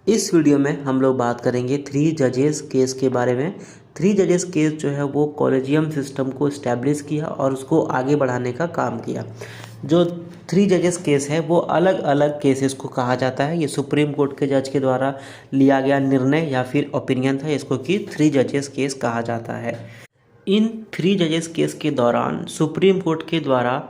इस वीडियो में हम लोग बात करेंगे थ्री जजेस केस के बारे में। थ्री जजेस केस जो है वो कॉलेजियम सिस्टम को इस्टेब्लिश किया और उसको आगे बढ़ाने का काम किया। जो थ्री जजेस केस है वो अलग अलग केसेस को कहा जाता है। ये सुप्रीम कोर्ट के जज के द्वारा लिया गया निर्णय या फिर ओपिनियन था, इसको कि थ्री जजेस केस कहा जाता है। इन थ्री जजेस केस के दौरान सुप्रीम कोर्ट के द्वारा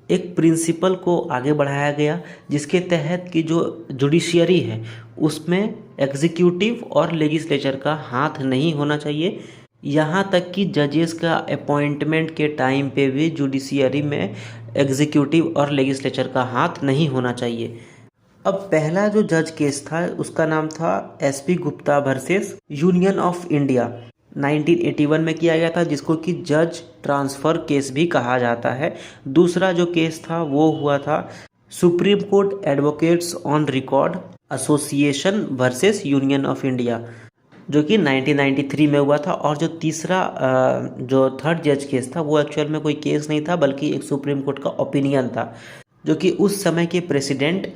एक प्रिंसिपल को आगे बढ़ाया गया, जिसके तहत कि जो जुडिशियरी है उसमें एग्जीक्यूटिव और लेजिस्लेचर का हाथ नहीं होना चाहिए। यहाँ तक कि जजेस का अपॉइंटमेंट के टाइम पे भी जुडिशियरी में एग्जीक्यूटिव और लेजिस्लेचर का हाथ नहीं होना चाहिए। अब पहला जो जज केस था उसका नाम था SP Gupta versus union of India, 1981 में किया गया था, जिसको कि जज ट्रांसफ़र केस भी कहा जाता है। दूसरा जो केस था वो हुआ था supreme court advocates on record association versus union of India, जो कि 1993 में हुआ था। और जो तीसरा जो थर्ड जज केस था वो एक्चुअल में कोई केस नहीं था बल्कि एक सुप्रीम कोर्ट का ओपिनियन था, जो कि उस समय के प्रेसिडेंट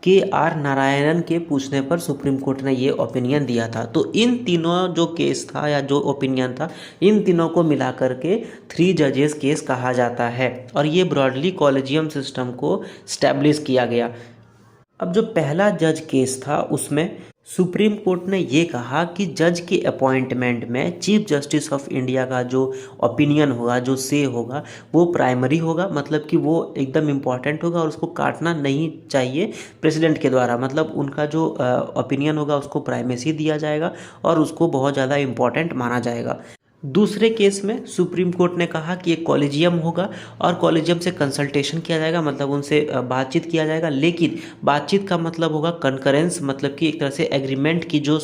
KR नारायणन के पूछने पर सुप्रीम कोर्ट ने ये ओपिनियन दिया था। तो इन तीनों जो केस था या जो ओपिनियन था, इन तीनों को मिला करके थ्री जजेस केस कहा जाता है और ये ब्रॉडली कॉलेजियम सिस्टम को स्टैब्लिश किया गया। अब जो पहला जज केस था उसमें सुप्रीम कोर्ट ने ये कहा कि जज के अपॉइंटमेंट में चीफ जस्टिस ऑफ इंडिया का जो ओपिनियन होगा, जो से होगा, वो प्राइमरी होगा, मतलब कि वो एकदम इम्पॉर्टेंट होगा और उसको काटना नहीं चाहिए प्रेसिडेंट के द्वारा। मतलब उनका जो ओपिनियन होगा उसको प्राइमेसी दिया जाएगा और उसको बहुत ज़्यादा इम्पॉर्टेंट माना जाएगा। दूसरे केस में सुप्रीम कोर्ट ने कहा कि एक कॉलेजियम होगा और कॉलेजियम से कंसल्टेशन किया जाएगा, मतलब उनसे बातचीत किया जाएगा, लेकिन बातचीत का मतलब होगा कंकरेंस, मतलब कि एक तरह से एग्रीमेंट की जो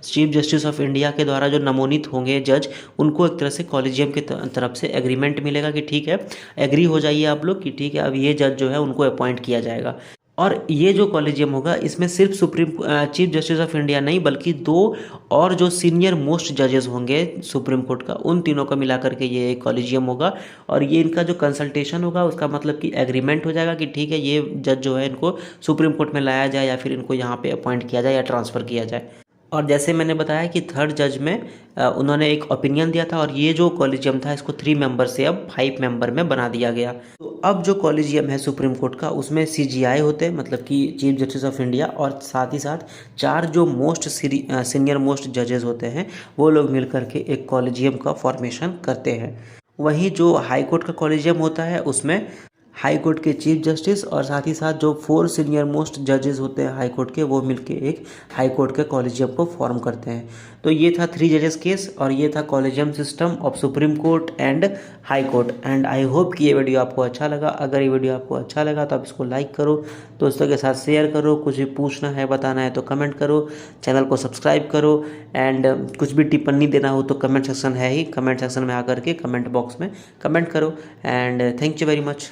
चीफ जस्टिस ऑफ इंडिया के द्वारा जो नमोनित होंगे जज, उनको एक तरह से कॉलेजियम की तरफ से एग्रीमेंट मिलेगा कि ठीक है, एग्री हो जाइए आप लोग कि ठीक है अब ये जज जो है उनको अपॉइंट किया जाएगा। और ये जो कॉलेजियम होगा इसमें सिर्फ चीफ जस्टिस ऑफ इंडिया नहीं बल्कि दो और जो सीनियर मोस्ट जजेस होंगे सुप्रीम कोर्ट का, उन तीनों को मिला करके ये एक कॉलेजियम होगा। और ये इनका जो कंसल्टेशन होगा उसका मतलब कि एग्रीमेंट हो जाएगा कि ठीक है ये जज जो है इनको सुप्रीम कोर्ट में लाया जाए या फिर इनको यहाँ पे अपॉइंट किया जाए या ट्रांसफ़र किया जाए। और जैसे मैंने बताया कि थर्ड जज में उन्होंने एक ओपिनियन दिया था और ये जो कॉलेजियम था इसको 3 मेंबर से अब 5 मेंबर में बना दिया गया। तो अब जो कॉलेजियम है सुप्रीम कोर्ट का उसमें CJI होते हैं, मतलब कि चीफ जस्टिस ऑफ इंडिया, और साथ ही साथ 4 जो सीनियर मोस्ट जजेस होते हैं वो लोग मिल करके एक कॉलेजियम का फॉर्मेशन करते हैं। वहीं जो हाई कोर्ट का कॉलेजियम होता है उसमें हाई कोर्ट के चीफ जस्टिस और साथ ही साथ जो 4 सीनियर मोस्ट जजेस होते हैं हाई कोर्ट के, वो मिलके एक हाई कोर्ट के कॉलेजियम को फॉर्म करते हैं। तो ये था थ्री जजेस केस और ये था collegium system of supreme court and high court. And I hope कि ये वीडियो आपको अच्छा लगा। अगर ये वीडियो आपको अच्छा लगा तो आप इसको लाइक करो, दोस्तों के साथ शेयर करो, कुछ भी पूछना है बताना है तो कमेंट करो, चैनल को सब्सक्राइब करो। एंड कुछ भी टिप्पणी देना हो तो कमेंट सेक्शन है ही, कमेंट सेक्शन में आकर के कमेंट बॉक्स में कमेंट करो। And thank you very much.